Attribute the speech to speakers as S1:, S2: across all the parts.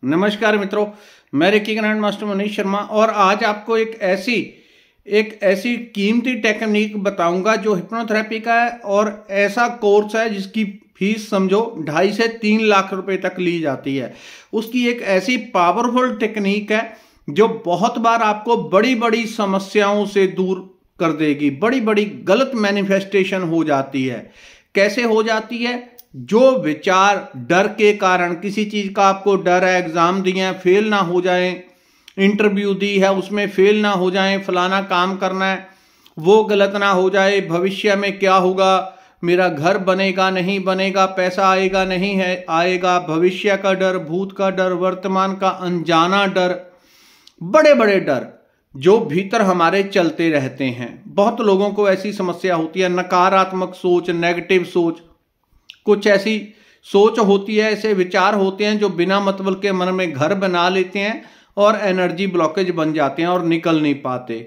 S1: नमस्कार मित्रों, मैं reiki grand master Manish Sharma और आज आपको एक ऐसी कीमती टेक्निक बताऊंगा जो हिप्नोथेरेपी का है और ऐसा कोर्स है जिसकी फीस समझो 2.5 से 3 लाख रुपए तक ली जाती है। उसकी एक ऐसी पावरफुल टेक्निक है जो बहुत बार आपको बड़ी बड़ी समस्याओं से दूर कर देगी। बड़ी बड़ी गलत मैनिफेस्टेशन हो जाती है। कैसे हो जाती है? जो विचार डर के कारण, किसी चीज का आपको डर है, एग्जाम दिए हैं फेल ना हो जाए, इंटरव्यू दी है उसमें फेल ना हो जाए, फलाना काम करना है वो गलत ना हो जाए, भविष्य में क्या होगा, मेरा घर बनेगा नहीं बनेगा, पैसा आएगा नहीं है आएगा, भविष्य का डर, भूत का डर, वर्तमान का अनजाना डर, बड़े बड़े डर जो भीतर हमारे चलते रहते हैं। बहुत लोगों को ऐसी समस्या होती है। नकारात्मक सोच, नेगेटिव सोच, कुछ ऐसी सोच होती है, ऐसे विचार होते हैं जो बिना मतलब के मन में घर बना लेते हैं और एनर्जी ब्लॉकेज बन जाते हैं और निकल नहीं पाते।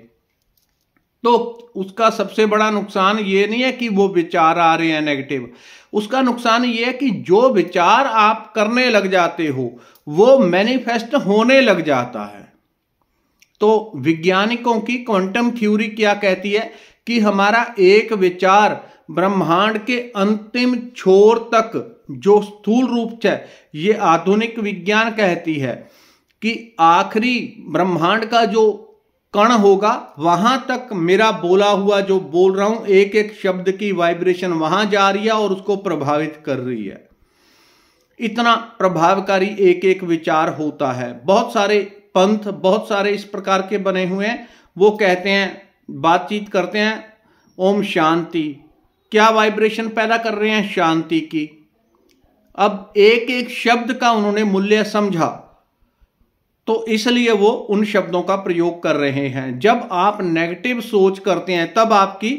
S1: तो उसका सबसे बड़ा नुकसान ये नहीं है कि वो विचार आ रहे हैं नेगेटिव, उसका नुकसान ये है कि जो विचार आप करने लग जाते हो वो मैनिफेस्ट होने लग जाता है। तो वैज्ञानिकों की क्वांटम थ्योरी क्या कहती है कि हमारा एक विचार ब्रह्मांड के अंतिम छोर तक, जो स्थूल रूप है, ये आधुनिक विज्ञान कहती है कि आखिरी ब्रह्मांड का जो कण होगा वहां तक मेरा बोला हुआ, जो बोल रहा हूं, एक एक शब्द की वाइब्रेशन वहां जा रही है और उसको प्रभावित कर रही है। इतना प्रभावकारी एक एक विचार होता है। बहुत सारे पंथ, बहुत सारे इस प्रकार के बने हुए हैं। वो कहते हैं, बातचीत करते हैं, ओम शांति, क्या वाइब्रेशन पैदा कर रहे हैं? शांति की। अब एक एक शब्द का उन्होंने मूल्य समझा तो इसलिए वो उन शब्दों का प्रयोग कर रहे हैं। जब आप नेगेटिव सोच करते हैं तब आपकी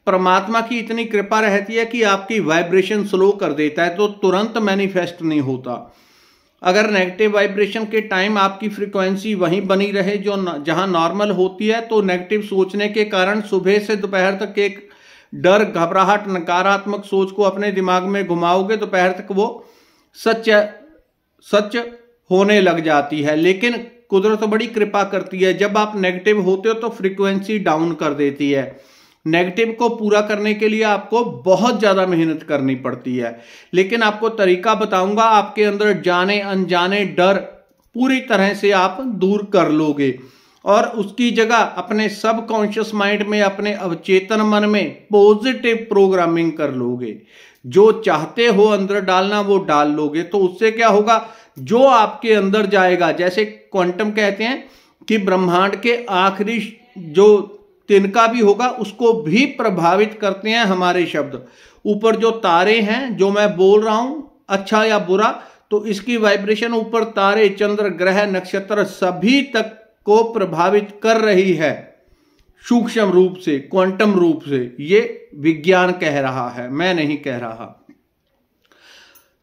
S1: परमात्मा की इतनी कृपा रहती है कि आपकी वाइब्रेशन स्लो कर देता है, तो तुरंत मैनिफेस्ट नहीं होता। अगर नेगेटिव वाइब्रेशन के टाइम आपकी फ्रीक्वेंसी वहीं बनी रहे जो जहां नॉर्मल होती है, तो नेगेटिव सोचने के कारण सुबह से दोपहर तक एक डर, घबराहट, नकारात्मक सोच को अपने दिमाग में घुमाओगे, दोपहर तक वो सच होने लग जाती है। लेकिन कुदरत बड़ी कृपा करती है, जब आप नेगेटिव होते हो तो फ्रीक्वेंसी डाउन कर देती है। नेगेटिव को पूरा करने के लिए आपको बहुत ज्यादा मेहनत करनी पड़ती है। लेकिन आपको तरीका बताऊंगा, आपके अंदर जाने अनजाने डर पूरी तरह से आप दूर कर लोगे और उसकी जगह अपने सबकॉन्शियस माइंड में, अपने अवचेतन मन में पॉजिटिव प्रोग्रामिंग कर लोगे। जो चाहते हो अंदर डालना वो डाल लोगे। तो उससे क्या होगा, जो आपके अंदर जाएगा, जैसे क्वांटम कहते हैं कि ब्रह्मांड के आखिरी जो तिनका भी होगा उसको भी प्रभावित करते हैं हमारे शब्द। ऊपर जो तारे हैं, जो मैं बोल रहा हूं, अच्छा या बुरा, तो इसकी वाइब्रेशन ऊपर तारे, चंद्र, ग्रह, नक्षत्र सभी तक को प्रभावित कर रही है, सूक्ष्म रूप से, क्वांटम रूप से। ये विज्ञान कह रहा है, मैं नहीं कह रहा।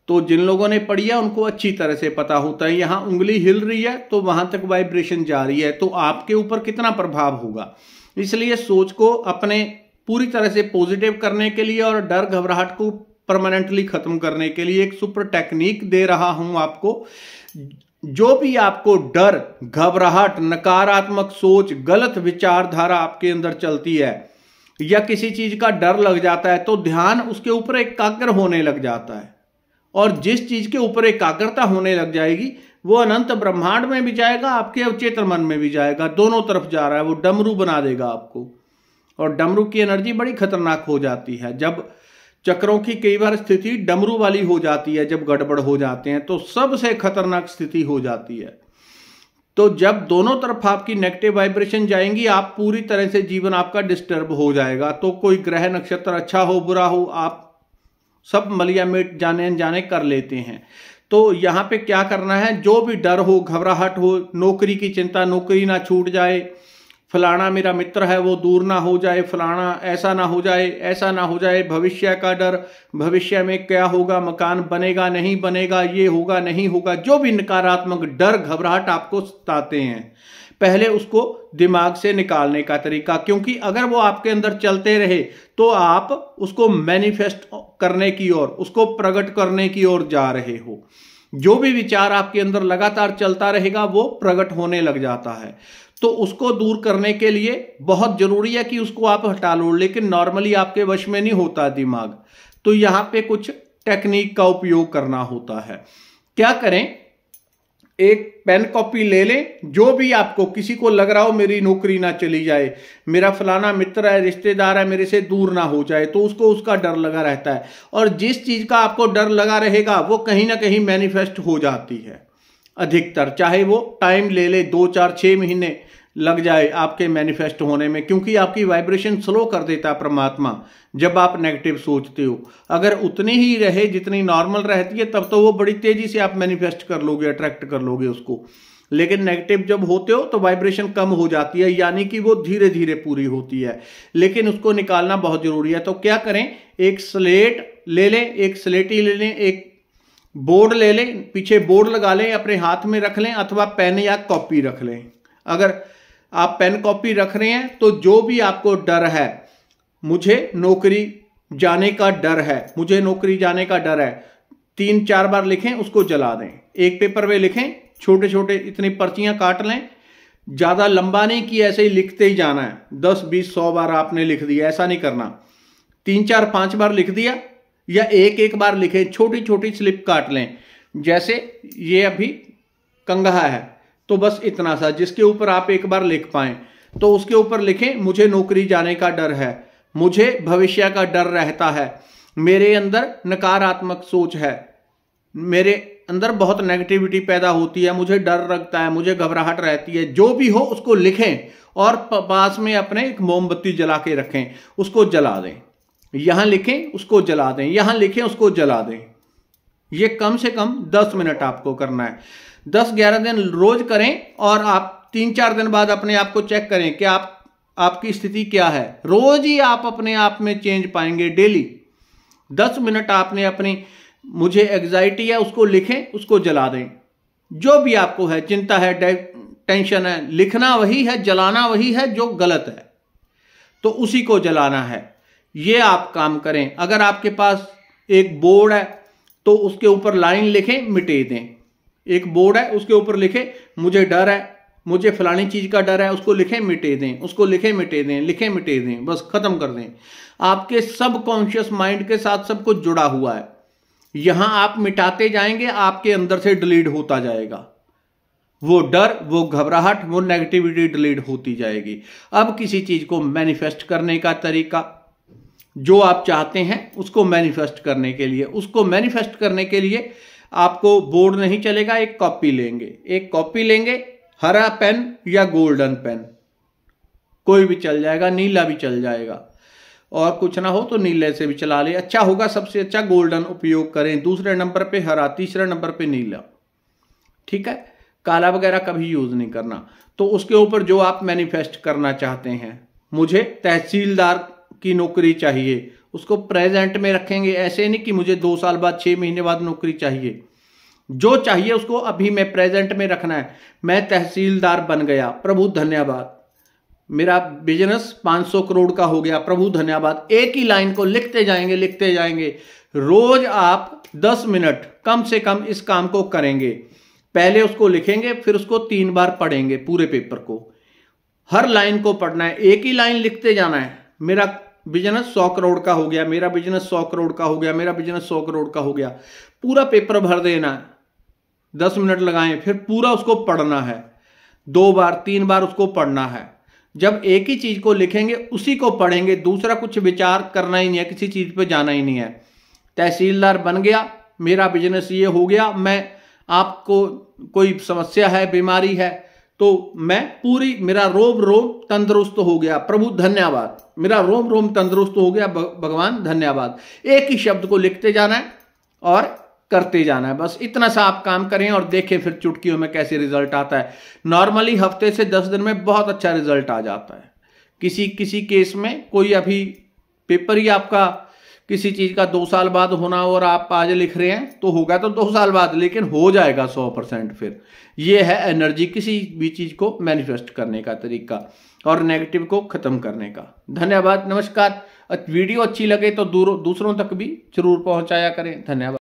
S1: तो जिन लोगों ने पढ़ी है उनको अच्छी तरह से पता होता है, यहां उंगली हिल रही है तो वहां तक वाइब्रेशन जा रही है, तो आपके ऊपर कितना प्रभाव होगा। इसलिए सोच को अपने पूरी तरह से पॉजिटिव करने के लिए और डर घबराहट को परमानेंटली खत्म करने के लिए एक सुपर टेक्निक दे रहा हूं आपको। जो भी आपको डर, घबराहट, नकारात्मक सोच, गलत विचारधारा आपके अंदर चलती है या किसी चीज का डर लग जाता है, तो ध्यान उसके ऊपर एकाग्र होने लग जाता है। और जिस चीज के ऊपर एकाग्रता होने लग जाएगी वो अनंत ब्रह्मांड में भी जाएगा, आपके अवचेतन मन में भी जाएगा, दोनों तरफ जा रहा है। वो डमरू बना देगा आपको। और डमरू की एनर्जी बड़ी खतरनाक हो जाती है। जब चक्रों की कई बार स्थिति डमरू वाली हो जाती है, जब गड़बड़ हो जाते हैं तो सबसे खतरनाक स्थिति हो जाती है। तो जब दोनों तरफ आपकी नेगेटिव वाइब्रेशन जाएंगी, आप पूरी तरह से जीवन आपका डिस्टर्ब हो जाएगा। तो कोई ग्रह नक्षत्र अच्छा हो बुरा हो, आप सब मलिया मिट जाने अनजाने कर लेते हैं। तो यहां पे क्या करना है, जो भी डर हो, घबराहट हो, नौकरी की चिंता, नौकरी ना छूट जाए, फलाना मेरा मित्र है वो दूर ना हो जाए, फलाना ऐसा ना हो जाए, ऐसा ना हो जाए, भविष्य का डर, भविष्य में क्या होगा, मकान बनेगा नहीं बनेगा, ये होगा नहीं होगा, जो भी नकारात्मक डर घबराहट आपको सताते हैं, पहले उसको दिमाग से निकालने का तरीका। क्योंकि अगर वो आपके अंदर चलते रहे तो आप उसको मैनिफेस्ट करने की ओर, उसको प्रकट करने की ओर जा रहे हो। जो भी विचार आपके अंदर लगातार चलता रहेगा वो प्रकट होने लग जाता है। तो उसको दूर करने के लिए बहुत जरूरी है कि उसको आप हटा लो, लेकिन नॉर्मली आपके वश में नहीं होता दिमाग। तो यहां पे कुछ टेक्निक का उपयोग करना होता है। क्या करें, एक पेन कॉपी ले लें। जो भी आपको किसी को लग रहा हो मेरी नौकरी ना चली जाए, मेरा फलाना मित्र है, रिश्तेदार है, मेरे से दूर ना हो जाए, तो उसको उसका डर लगा रहता है। और जिस चीज का आपको डर लगा रहेगा वो कहीं ना कहीं मैनिफेस्ट हो जाती है अधिकतर, चाहे वो टाइम ले ले 2, 4, 6 महीने लग जाए आपके मैनिफेस्ट होने में, क्योंकि आपकी वाइब्रेशन स्लो कर देता है परमात्मा जब आप नेगेटिव सोचते हो। अगर उतनी ही रहे जितनी नॉर्मल रहती है तब तो वो बड़ी तेजी से आप मैनिफेस्ट कर लोगे, अट्रैक्ट कर लोगे उसको। लेकिन नेगेटिव जब होते हो तो वाइब्रेशन कम हो जाती है, यानी कि वो धीरे धीरे पूरी होती है, लेकिन उसको निकालना बहुत जरूरी है। तो क्या करें, एक स्लेट ले लें, एक स्लेटी ले लें, एक बोर्ड ले लें, पीछे बोर्ड लगा लें, अपने हाथ में रख लें, अथवा पेन या कॉपी रख लें। अगर आप पेन कॉपी रख रहे हैं तो जो भी आपको डर है, मुझे नौकरी जाने का डर है, मुझे नौकरी जाने का डर है, 3-4 बार लिखें, उसको जला दें। एक पेपर पे लिखें, छोटे छोटे इतनी पर्चियां काट लें, ज्यादा लंबा नहीं कि ऐसे ही लिखते ही जाना है। 10, 20, 100 बार आपने लिख दिया, ऐसा नहीं करना। 3, 4, 5 बार लिख दिया, या एक बार लिखें, छोटी छोटी स्लिप काट लें। जैसे ये अभी कंघा है तो बस इतना सा, जिसके ऊपर आप एक बार लिख पाएं, तो उसके ऊपर लिखें मुझे नौकरी जाने का डर है, मुझे भविष्य का डर रहता है, मेरे अंदर नकारात्मक सोच है, मेरे अंदर बहुत नेगेटिविटी पैदा होती है, मुझे डर लगता है, मुझे घबराहट रहती है। जो भी हो उसको लिखें और पास में अपने एक मोमबत्ती जला के रखें, उसको जला दें। यहां लिखें, उसको जला दें, यहां लिखें, उसको जला दें। ये कम से कम 10 मिनट आपको करना है। 10-11 दिन रोज करें और आप 3-4 दिन बाद अपने आप को चेक करें कि आपकी स्थिति क्या है। रोज ही आप अपने आप में चेंज पाएंगे। डेली 10 मिनट आपने अपनी, मुझे एग्जाइटी है, उसको लिखें, उसको जला दें। जो भी आपको है, चिंता है, टेंशन है, लिखना वही है, जलाना वही है जो गलत है, तो उसी को जलाना है। ये आप काम करें। अगर आपके पास एक बोर्ड है तो उसके ऊपर लाइन लिखें, मिटे दें। एक बोर्ड है उसके ऊपर लिखें मुझे डर है, मुझे फलानी चीज का डर है, उसको लिखें, मिटे दें, उसको लिखें, मिटे दें, लिखें, मिटे दें, बस खत्म कर दें। आपके सबकॉन्शियस माइंड के साथ सब कुछ जुड़ा हुआ है। यहां आप मिटाते जाएंगे, आपके अंदर से डिलीट होता जाएगा वो डर, वो घबराहट, वो नेगेटिविटी डिलीट होती जाएगी। अब किसी चीज को मैनिफेस्ट करने का तरीका, जो आप चाहते हैं उसको मैनिफेस्ट करने के लिए, उसको मैनिफेस्ट करने के लिए आपको बोर्ड नहीं चलेगा, एक कॉपी लेंगे, एक कॉपी लेंगे, हरा पेन या गोल्डन पेन, कोई भी चल जाएगा, नीला भी चल जाएगा, और कुछ ना हो तो नीले से भी चला ले, अच्छा होगा, सबसे अच्छा गोल्डन उपयोग करें, दूसरे नंबर पे हरा, तीसरे नंबर पे नीला, ठीक है। काला वगैरह कभी यूज नहीं करना। तो उसके ऊपर जो आप मैनिफेस्ट करना चाहते हैं, मुझे तहसीलदार की नौकरी चाहिए, उसको प्रेजेंट में रखेंगे। ऐसे नहीं कि मुझे 2 साल बाद, 6 महीने बाद नौकरी चाहिए, जो चाहिए उसको अभी में प्रेजेंट में रखना है। मैं तहसीलदार बन गया, प्रभु धन्यवाद, मेरा बिजनेस 500 करोड़ का हो गया, प्रभु धन्यवाद। एक ही लाइन को लिखते जाएंगे, लिखते जाएंगे। रोज आप 10 मिनट कम से कम इस काम को करेंगे। पहले उसको लिखेंगे, फिर उसको 3 बार पढ़ेंगे, पूरे पेपर को, हर लाइन को पढ़ना है, एक ही लाइन लिखते जाना है। मेरा बिजनेस 100 करोड़ का हो गया, मेरा बिजनेस 100 करोड़ का हो गया, मेरा बिजनेस 100 करोड़ का हो गया। पूरा पेपर भर देना है, 10 मिनट लगाएं, फिर पूरा उसको पढ़ना है, 2 बार 3 बार उसको पढ़ना है। जब एक ही चीज को लिखेंगे, उसी को पढ़ेंगे, दूसरा कुछ विचार करना ही नहीं है, किसी चीज पे जाना ही नहीं है। तहसीलदार बन गया, मेरा बिजनेस ये हो गया, मैं, आपको कोई समस्या है, बीमारी है, तो मैं पूरी, मेरा रोम रोम तंदुरुस्त हो गया, प्रभु धन्यवाद, मेरा रोम रोम तंदुरुस्त हो गया, भगवान धन्यवाद। एक ही शब्द को लिखते जाना है और करते जाना है, बस इतना सा आप काम करें और देखें फिर चुटकियों में कैसे रिजल्ट आता है। नॉर्मली हफ्ते से 10 दिन में बहुत अच्छा रिजल्ट आ जाता है। किसी किसी केस में कोई अभी पेपर ही आपका किसी चीज का 2 साल बाद होना और आप आज लिख रहे हैं तो होगा तो 2 साल बाद, लेकिन हो जाएगा 100%। फिर ये है एनर्जी, किसी भी चीज को मैनिफेस्ट करने का तरीका और नेगेटिव को खत्म करने का। धन्यवाद, नमस्कार। वीडियो अच्छी लगे तो दूसरों तक भी जरूर पहुंचाया करें। धन्यवाद।